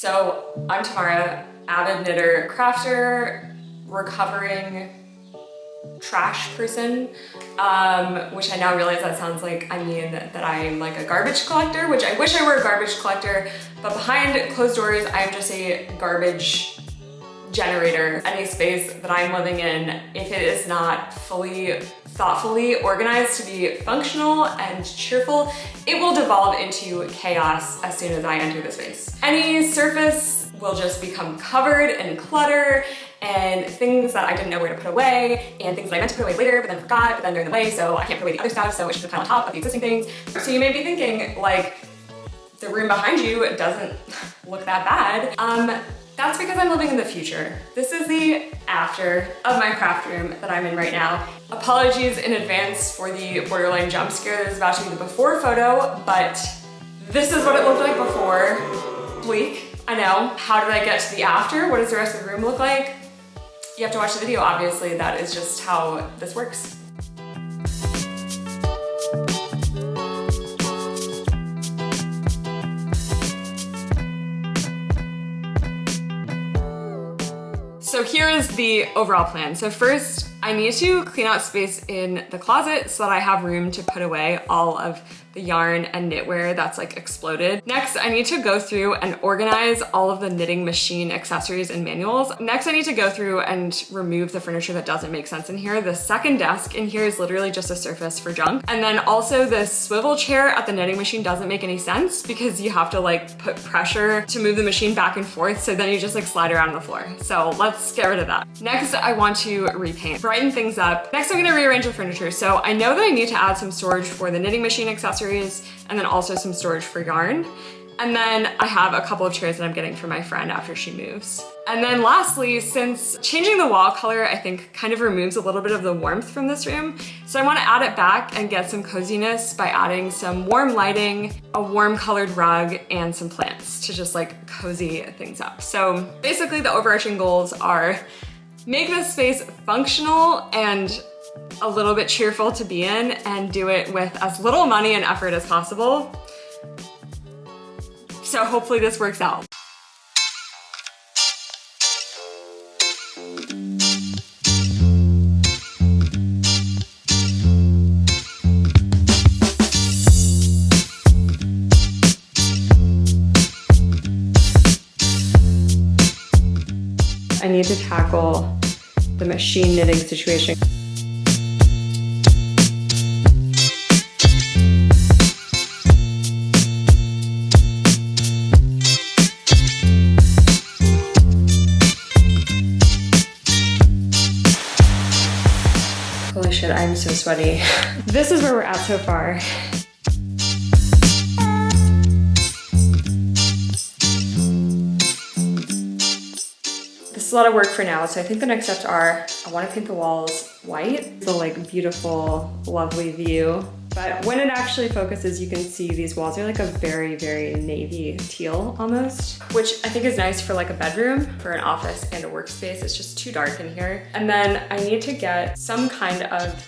So I'm Tamara, avid knitter, crafter, recovering trash person, which I now realize that sounds like I mean that I'm like a garbage collector, which I wish I were a garbage collector, but behind closed doors, I'm just a garbage generator. Any space that I'm living in, if it is not fully, thoughtfully organized to be functional and cheerful, it will devolve into chaos as soon as I enter the space. Any surface will just become covered in clutter and things that I didn't know where to put away, and things that I meant to put away later, but then forgot, but then they're in the way, so I can't put away the other stuff, so it should be on top of the existing things. So you may be thinking, like, the room behind you doesn't look that bad. That's because I'm living in the future. This is the after of my craft room that I'm in right now. Apologies in advance for the borderline jump scare that is about to be the before photo, but this is what it looked like before. Bleak, I know. How did I get to the after? What does the rest of the room look like? You have to watch the video, obviously. That is just how this works. So here is the overall plan. So first, I need to clean out space in the closet so that I have room to put away all of the yarn and knitwear that's like exploded. Next, I need to go through and organize all of the knitting machine accessories and manuals. Next, I need to go through and remove the furniture that doesn't make sense in here. The second desk in here is literally just a surface for junk. And then also the swivel chair at the knitting machine doesn't make any sense because you have to like put pressure to move the machine back and forth, so then you just like slide around on the floor. So let's get rid of that. Next, I want to repaint, brighten things up. Next, I'm gonna rearrange the furniture. So I know that I need to add some storage for the knitting machine accessories and then also some storage for yarn. And then I have a couple of chairs that I'm getting for my friend after she moves. And then lastly, since changing the wall color, I think kind of removes a little bit of the warmth from this room. So I want to add it back and get some coziness by adding some warm lighting, a warm colored rug, and some plants to just like cozy things up. So basically the overarching goals are make this space functional and a little bit cheerful to be in, and do it with as little money and effort as possible. So hopefully this works out. I need to tackle the machine knitting situation. Holy shit, I'm so sweaty. This is where we're at so far. This is a lot of work for now, so I think the next steps are I want to paint the walls white, the like beautiful, lovely view. But when it actually focuses, you can see these walls are like a very, very navy teal almost, which I think is nice for like a bedroom, for an office and a workspace. It's just too dark in here. And then I need to get some kind of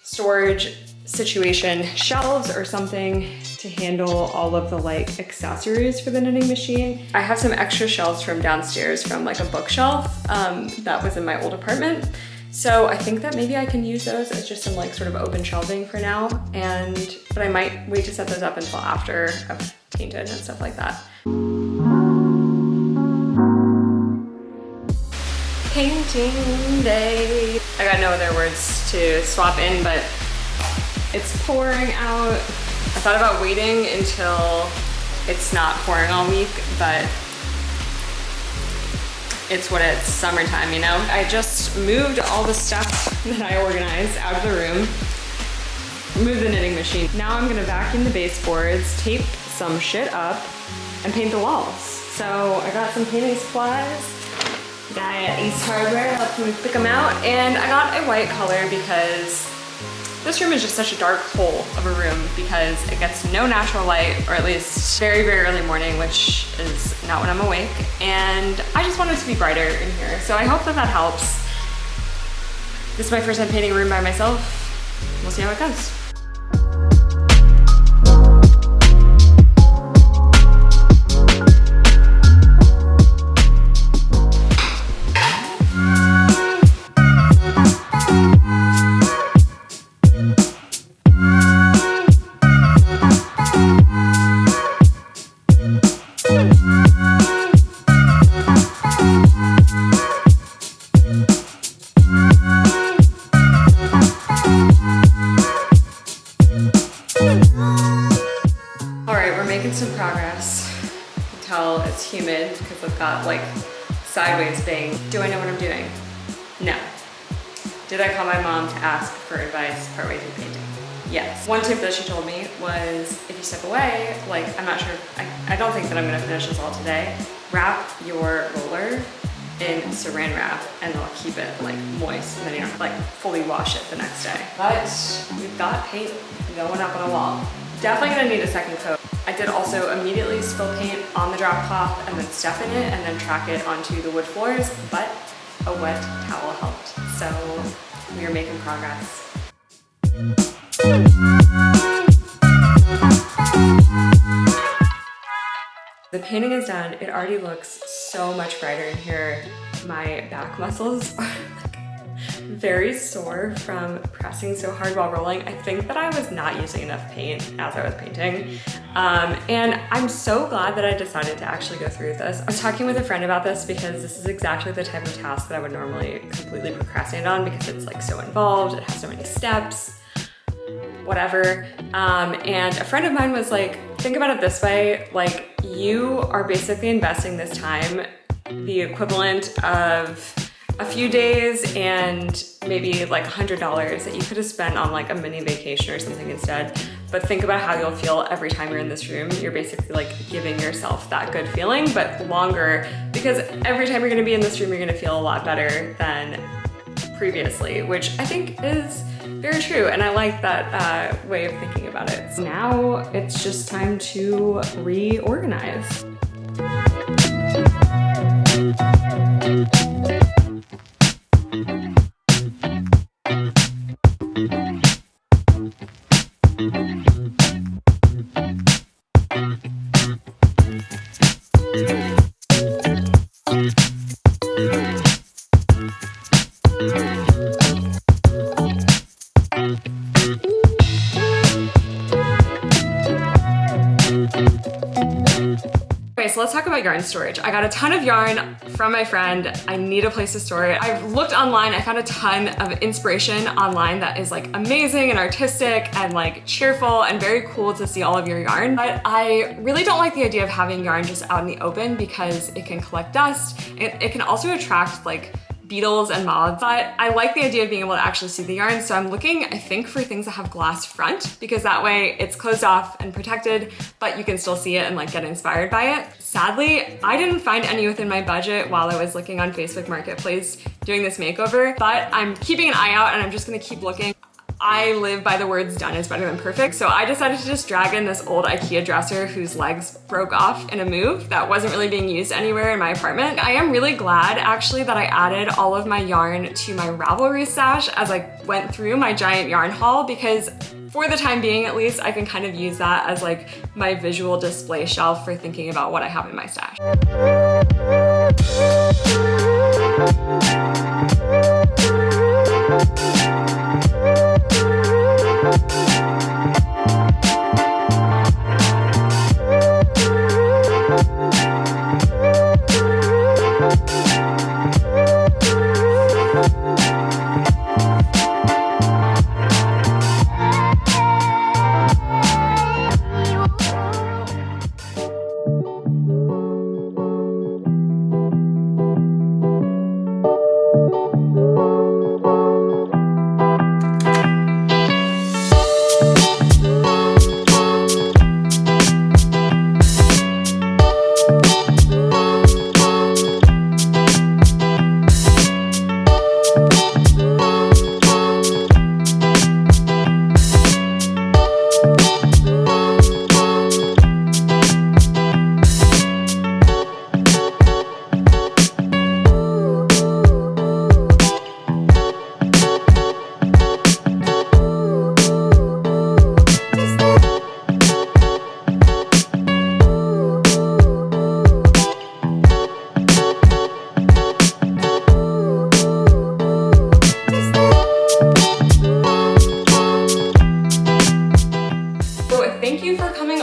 storage situation, shelves or something to handle all of the like accessories for the knitting machine. I have some extra shelves from downstairs from like a bookshelf that was in my old apartment. So I think that maybe I can use those as just some like sort of open shelving for now, but I might wait to set those up until after I've painted and stuff like that. Painting day. I got no other words to swap in, but it's pouring out. I thought about waiting until it's not pouring all week, but it's what it's summertime, you know? I just moved all the stuff that I organized out of the room, moved the knitting machine. Now I'm gonna vacuum the baseboards, tape some shit up, and paint the walls. So I got some painting supplies. Guy at East Hardware helped me pick them out, and I got a white color because this room is just such a dark hole of a room because it gets no natural light, or at least very, very early morning, which is not when I'm awake. And I just want it to be brighter in here. So I hope that that helps. This is my first time painting a room by myself. We'll see how it goes. still. It's humid because I've got like sideways bang. Do I know what I'm doing? No. Did I call my mom to ask for advice partway through painting? Yes. One tip that she told me was if you step away, like I'm not sure, I don't think that I'm gonna finish this all today, wrap your roller in saran wrap and it'll keep it like moist and then you don't have to like fully wash it the next day. But we've got paint going up on a wall. Definitely gonna need a second coat. I did also immediately spill paint on the drop cloth and then step in it and then track it onto the wood floors, but a wet towel helped. So we are making progress. The painting is done. It already looks so much brighter in here. My back muscles are like very sore from pressing so hard while rolling. I think that I was not using enough paint as I was painting. And I'm so glad that I decided to actually go through with this. I was talking with a friend about this because this is exactly the type of task that I would normally completely procrastinate on because it's like so involved, it has so many steps, whatever. And a friend of mine was like, think about it this way, like you are basically investing this time, the equivalent of a few days and maybe like $100 that you could have spent on like a mini vacation or something instead. But think about how you'll feel every time you're in this room. You're basically like giving yourself that good feeling, but longer, because every time you're gonna be in this room, you're gonna feel a lot better than previously, which I think is very true. And I like that way of thinking about it. So now it's just time to reorganize. So let's talk about yarn storage. I got a ton of yarn from my friend. I need a place to store it. I've looked online, I found a ton of inspiration online that is like amazing and artistic and like cheerful and very cool to see all of your yarn. But I really don't like the idea of having yarn just out in the open because it can collect dust. It can also attract like beetles and moths, but I like the idea of being able to actually see the yarn. So I'm looking, I think, for things that have glass front because that way it's closed off and protected, but you can still see it and like get inspired by it. Sadly, I didn't find any within my budget while I was looking on Facebook Marketplace doing this makeover, but I'm keeping an eye out and I'm just gonna keep looking. I live by the words done is better than perfect. So I decided to just drag in this old IKEA dresser whose legs broke off in a move that wasn't really being used anywhere in my apartment. I am really glad actually that I added all of my yarn to my Ravelry stash as I went through my giant yarn haul because for the time being at least, I can kind of use that as like my visual display shelf for thinking about what I have in my stash.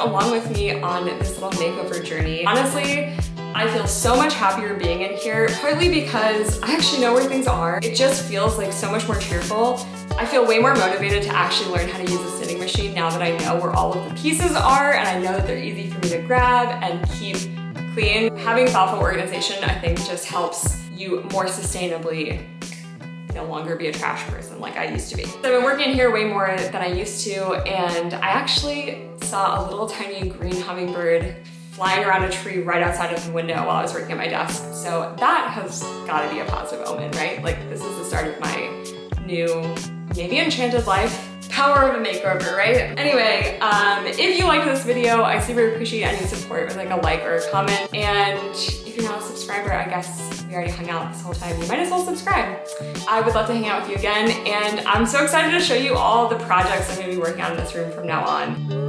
Along with me on this little makeover journey. Honestly, I feel so much happier being in here, partly because I actually know where things are. It just feels like so much more cheerful. I feel way more motivated to actually learn how to use a knitting machine now that I know where all of the pieces are and I know that they're easy for me to grab and keep clean. Having thoughtful organization, I think, just helps you more sustainably no longer be a trash person like I used to be. So I've been working here way more than I used to, and I actually saw a little tiny green hummingbird flying around a tree right outside of the window while I was working at my desk. So that has gotta be a positive omen, right? Like, this is the start of my new, maybe enchanted life. Power of a makeover, right? Anyway, if you like this video, I super appreciate any support with like a like or a comment. And if you're not a subscriber, I guess we already hung out this whole time, you might as well subscribe. I would love to hang out with you again, and I'm so excited to show you all the projects I'm gonna be working on in this room from now on.